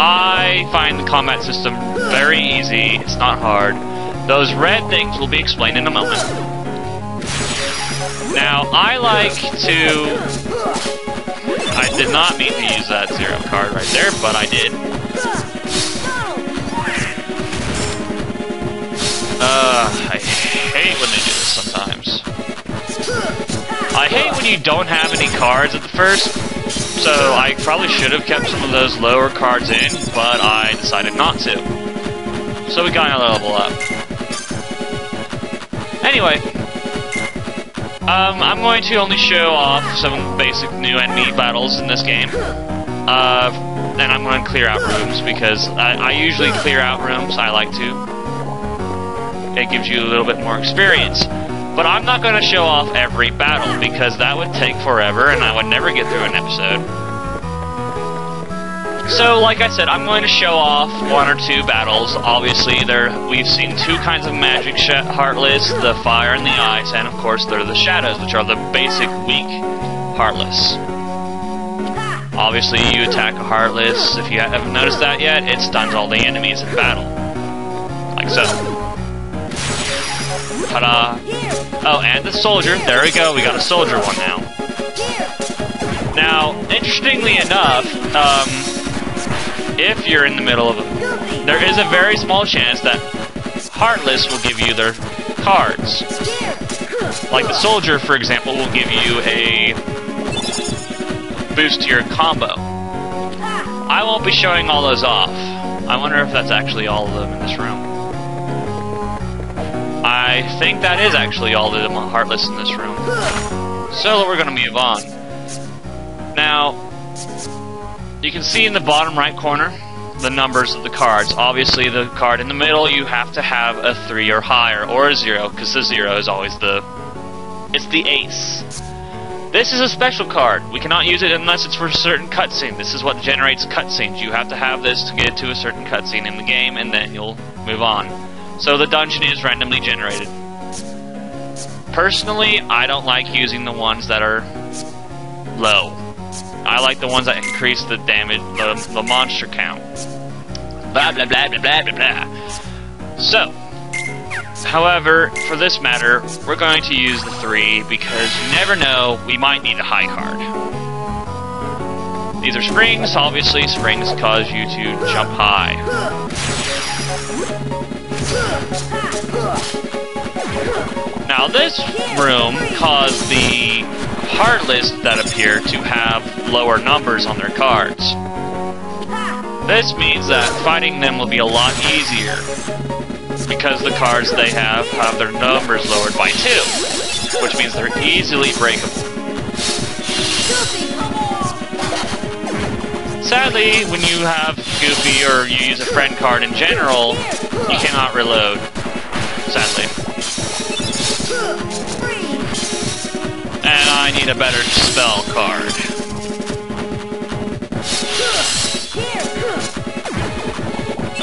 I find the combat system very easy. It's not hard. Those red things will be explained in a moment. Now, I like to... I did not mean to use that zero card right there, but I did. I hate when they do this sometimes. I hate when you don't have any cards at the first, so I probably should have kept some of those lower cards in, but I decided not to. So we got a level up. Anyway, I'm going to only show off some basic new enemy battles in this game. And I'm going to clear out rooms, because I usually clear out rooms, I like to. It gives you a little bit more experience. But I'm not going to show off every battle, because that would take forever and I would never get through an episode. So, like I said, I'm going to show off one or two battles. Obviously, we've seen two kinds of magic Heartless, the fire and the ice, and of course there are the shadows, which are the basic weak Heartless. Obviously, you attack a Heartless. If you haven't noticed that yet, it stuns all the enemies in battle. Like so. Ta-da! Oh, and the soldier. There we go. We got a soldier one now. Now, interestingly enough, if you're in the middle of there is a very small chance that Heartless will give you their cards. Like the soldier, for example, will give you a boost to your combo. I won't be showing all those off. I wonder if that's actually all of them in this room. I think that is actually all of them Heartless in this room. So we're going to move on. Now, you can see in the bottom right corner the numbers of the cards. Obviously, the card in the middle, you have to have a 3 or higher, or a 0, because the 0 is always it's the ace. This is a special card. We cannot use it unless it's for a certain cutscene. This is what generates cutscenes. You have to have this to get to a certain cutscene in the game, and then you'll move on. So the dungeon is randomly generated. Personally, I don't like using the ones that are low. I like the ones that increase the damage, the monster count. Blah, blah, blah, blah, blah, blah, blah. So, however, for this matter, we're going to use the 3, because you never know, we might need a high card. These are springs. Obviously, springs cause you to jump high. Now, this room caused the Heartless that appear to have lower numbers on their cards. This means that fighting them will be a lot easier, because the cards they have their numbers lowered by 2, which means they're easily breakable. Sadly, when you have Goofy or you use a friend card in general, you cannot reload. Sadly. And I need a better spell card.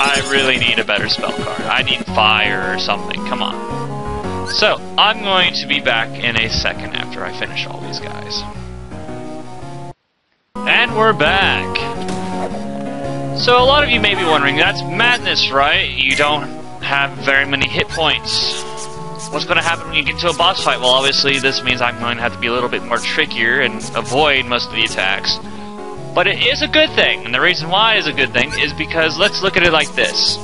I really need a better spell card. I need fire or something. Come on. So, I'm going to be back in a second after I finish all these guys. And we're back. So, a lot of you may be wondering, that's madness, right? You don't have very many hit points. What's going to happen when you get to a boss fight? Well, obviously, this means I'm going to have to be a little bit more trickier and avoid most of the attacks. But it is a good thing, and the reason why it is a good thing is because let's look at it like this.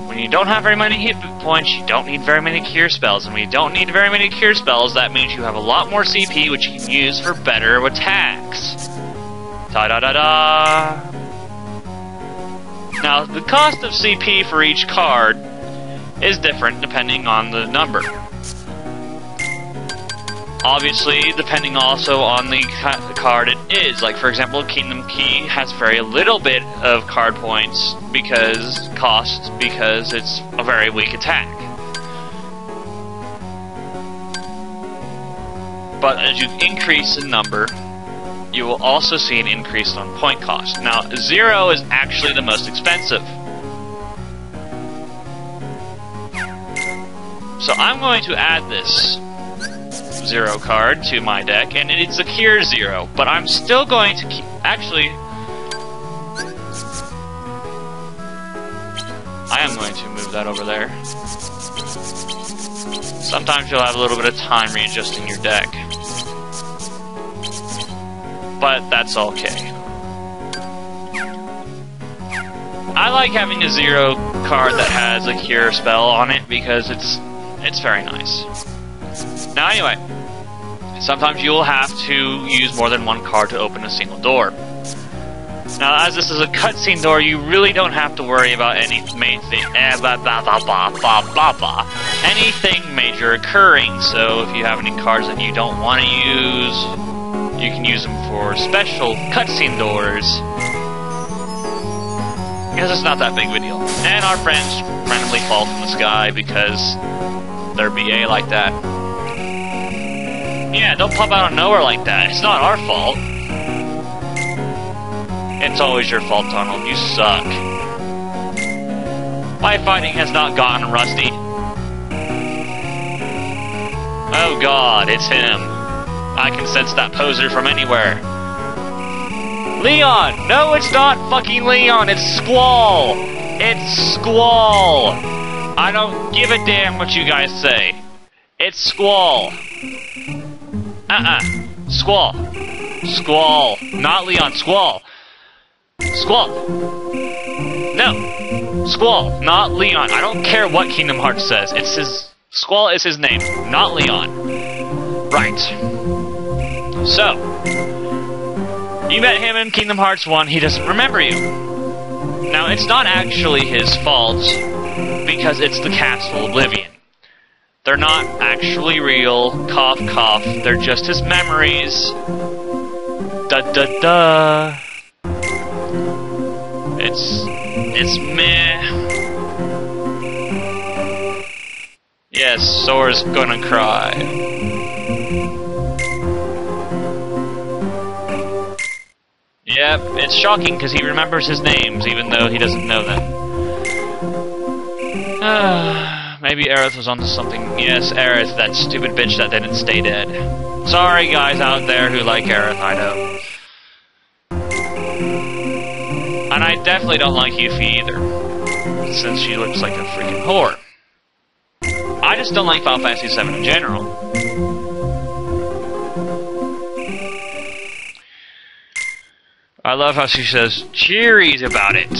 When you don't have very many hit points, you don't need very many cure spells, and when you don't need very many cure spells, that means you have a lot more CP, which you can use for better attacks. Ta-da-da-da! Now, the cost of CP for each card is different depending on the number. Obviously, depending also on the card it is. Like, for example, Kingdom Key has very little bit of card points because it's a very weak attack. But as you increase in number, you will also see an increase on point cost. Now, 0 is actually the most expensive. So I'm going to add this 0 card to my deck, and it's a Cure 0, but I'm still going to keep... Actually, I'm going to move that over there. Sometimes you'll have a little bit of time readjusting your deck. But that's okay. I like having a 0 card that has a cure spell on it because it's very nice. Now anyway, sometimes you'll have to use more than one card to open a single door. Now, as this is a cutscene door, you really don't have to worry about anything major occurring. So, if you have any cards that you don't want to use, you can use them for special cutscene doors. Because it's not that big of a deal. And our friends randomly fall from the sky because they're BA like that. Yeah, don't pop out of nowhere like that. It's not our fault. It's always your fault, Donald. You suck. My fighting has not gotten rusty. Oh god, it's him. I can sense that poser from anywhere. Leon! No, it's not fucking Leon! It's Squall! It's Squall! I don't give a damn what you guys say. It's Squall. Squall. Squall. Not Leon, Squall. Squall. No. Squall, not Leon. I don't care what Kingdom Hearts says. It's his... Squall is his name, not Leon. Right. So, you met him in Kingdom Hearts 1, he doesn't remember you. Now, it's not actually his fault, because it's the Castle Oblivion. They're not actually real, cough cough, they're just his memories. Da-da-da. It's meh. Yes, Sora's gonna cry. Yep, it's shocking because he remembers his names even though he doesn't know them. Maybe Aerith was onto something. Yes, Aerith, that stupid bitch that didn't stay dead. Sorry guys out there who like Aerith, I know. And I definitely don't like Yuffie either, since she looks like a freaking whore. I just don't like Final Fantasy VII in general. I love how she says cheeries about it.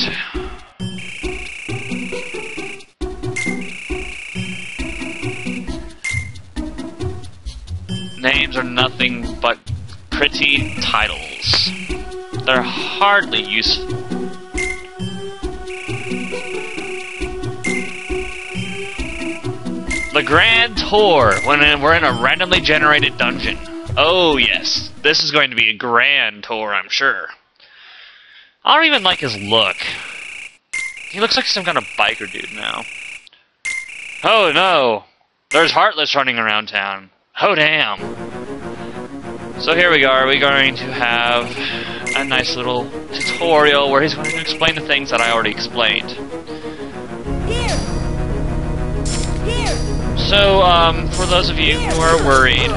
Names are nothing but pretty titles. They're hardly useful. The Grand Tour, when we're in a randomly generated dungeon. Oh yes, this is going to be a grand tour, I'm sure. I don't even like his look. He looks like some kind of biker dude now. Oh no, there's Heartless running around town. Oh damn. So here we are, we're going to have a nice little tutorial where he's going to explain the things that I already explained. So, for those of you who are worried,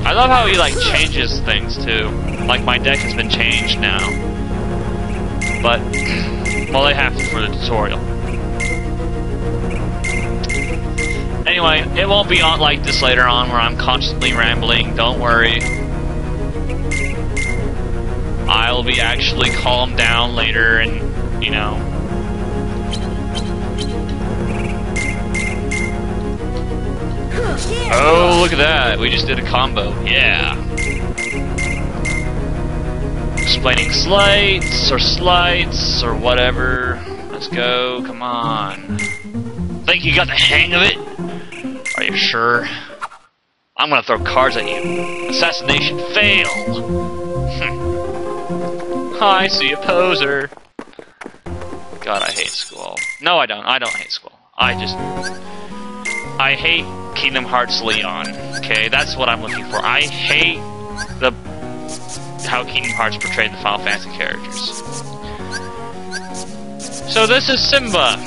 I love how he, like, changes things, too. Like, my deck has been changed now. But, well, they have to for the tutorial. Anyway, it won't be on like this later on, where I'm constantly rambling, don't worry. I'll be actually calmed down later and, you know... Oh, look at that. We just did a combo. Yeah. Explaining slights, or whatever. Let's go. Come on. Think you got the hang of it? Are you sure? I'm gonna throw cards at you. Assassination fail. I see a poser. God, I hate Squall. No, I don't. I don't hate Squall. I hate Kingdom Hearts Leon. Okay, that's what I'm looking for. I hate how Kingdom Hearts portrayed the Final Fantasy characters. So this is Simba.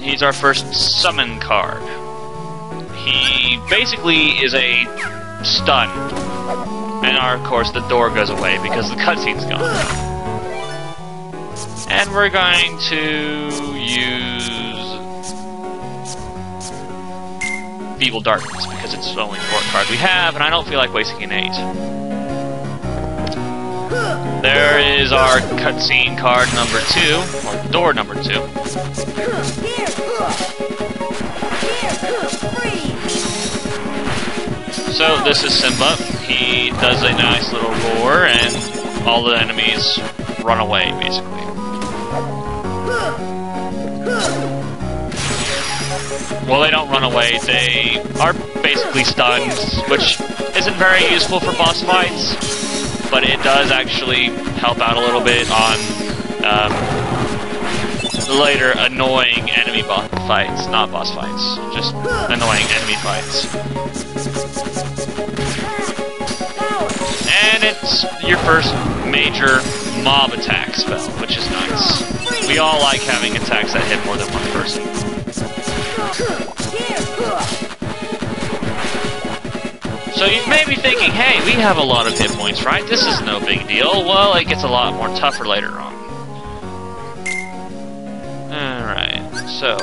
He's our first summon card. He basically is a stun. And of course the door goes away because the cutscene's gone. And we're going to use Feeble Darkness because it's the only 4th card we have, and I don't feel like wasting an 8. There is our cutscene card number 2, or door number 2. So this is Simba. He does a nice little roar, and all the enemies run away, basically. Well, they don't run away, they are basically stunned, which isn't very useful for boss fights, but it does actually help out a little bit on later annoying enemy boss fights, not boss fights, just annoying enemy fights. And it's your first major mob attack spell, which is nice. We all like having attacks that hit more than one person. So you may be thinking, hey, we have a lot of hit points, right? This is no big deal. Well, it gets a lot more tougher later on. Alright, so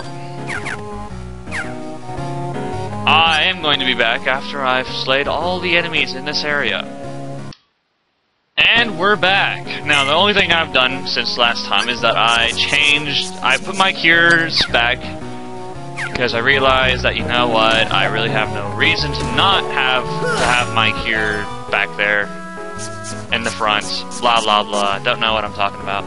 I am going to be back after I've slayed all the enemies in this area. And we're back. Now, the only thing I've done since last time is that I put my cures back because I realized that, you know what, I really have no reason to not have my cure back there in the front. Blah, blah, blah. Don't know what I'm talking about.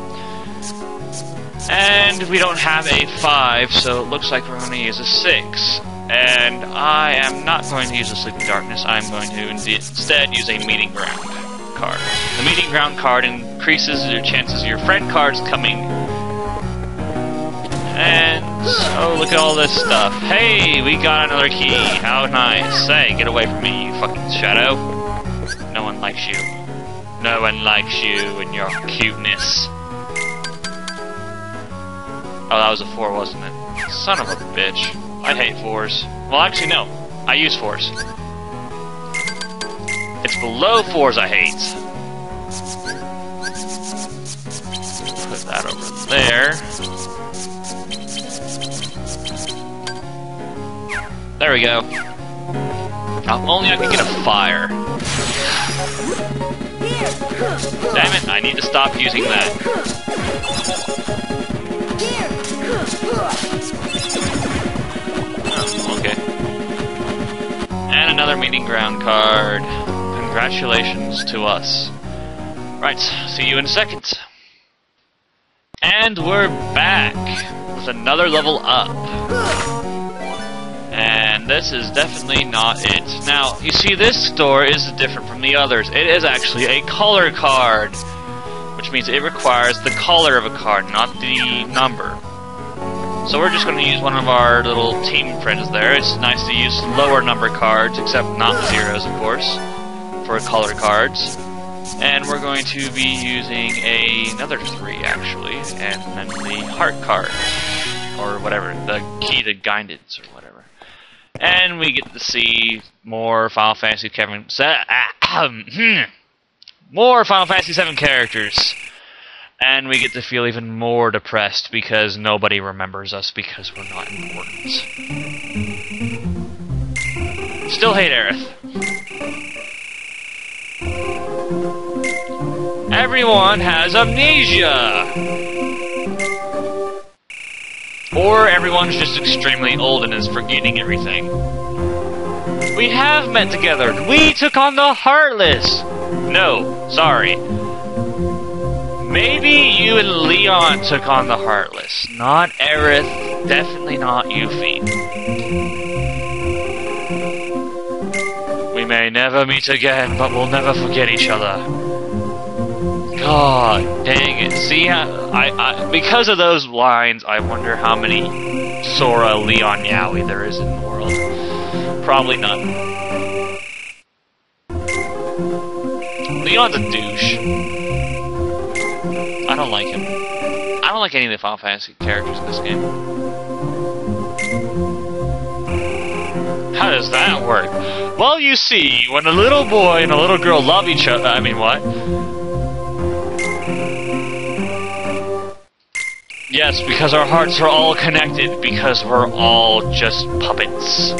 And we don't have a 5, so it looks like we're going to use a 6. And I am not going to use a Sleeping Darkness. I'm going to instead use a Meeting Ground card. The Meeting Ground card increases your chances of your friend cards coming. And oh, look at all this stuff. Hey, we got another key. How nice. Hey, get away from me, you fucking shadow. No one likes you. No one likes you and your cuteness. Oh, that was a 4, wasn't it? Son of a bitch. I hate 4s. Well, actually, no. I use 4s. It's below 4s I hate. Put that over there. There we go. If only I could get a fire. Damn it, I need to stop using that. Oh, okay. And another Meeting Ground card. Congratulations to us. Right, see you in a second. And we're back with another level up. And this is definitely not it. Now, you see, this door is different from the others. It is actually a color card, which means it requires the color of a card, not the number. So we're just going to use one of our little team friends there. It's nice to use lower number cards, except not zeros, of course, for color cards. And we're going to be using another 3, actually, and then the heart card, or whatever, the key to guidance, or whatever. And we get to see more Final Fantasy VII characters. And we get to feel even more depressed because nobody remembers us because we're not important. Still hate Aerith. Everyone has amnesia! Or everyone's just extremely old and is forgetting everything. We have met together. We took on the Heartless. No, sorry. Maybe you and Leon took on the Heartless. Not Aerith. Definitely not Yuffie. We may never meet again, but we'll never forget each other. God dang it. See how because of those lines, I wonder how many Sora Leon Yaoi there is in the world. Probably none. Leon's a douche. I don't like him. I don't like any of the Final Fantasy characters in this game. How does that work? Well, you see, when a little boy and a little girl love each other, I mean, what? Yes, because our hearts are all connected, because we're all just puppets.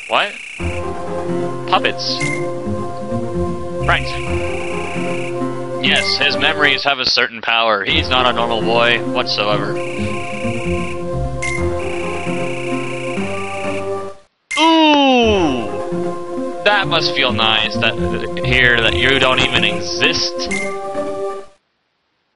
What? Puppets. Right. Yes, his memories have a certain power. He's not a normal boy whatsoever. Ooh! That must feel nice, that you don't even exist.